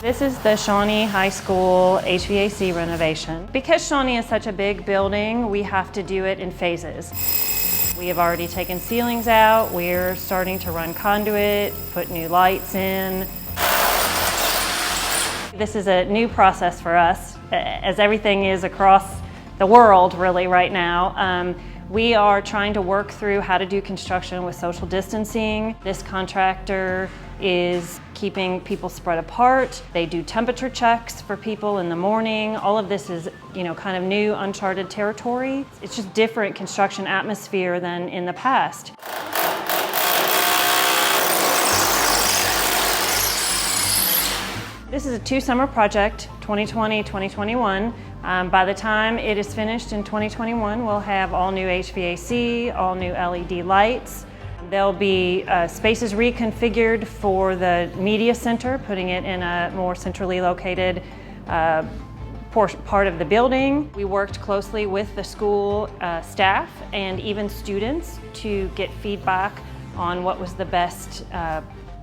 This is the Shawnee High School HVAC renovation. Because Shawnee is such a big building, we have to do it in phases. We have already taken ceilings out, we're starting to run conduit, put new lights in. This is a new process for us, as everything is across the world really right now. We are trying to work through how to do construction with social distancing. This contractor is keeping people spread apart. They do temperature checks for people in the morning. All of this is, kind of new, uncharted territory. It's just different construction atmosphere than in the past. This is a 2-summer project, 2020-2021. By the time it is finished in 2021, we'll have all new HVAC, all new LED lights. There'll be spaces reconfigured for the media center, putting it in a more centrally located part of the building. We worked closely with the school staff and even students to get feedback on what was the best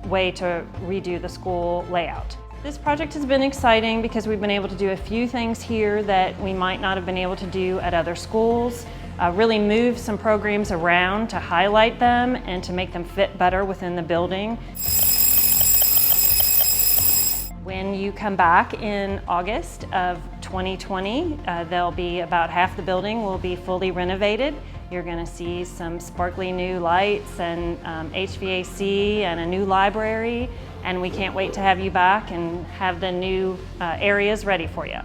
way to redo the school layout. This project has been exciting because we've been able to do a few things here that we might not have been able to do at other schools. Really move some programs around to highlight them and to make them fit better within the building. When you come back in August of 2020, there'll be about half the building will be fully renovated. You're going to see some sparkly new lights and HVAC and a new library, and we can't wait to have you back and have the new areas ready for you.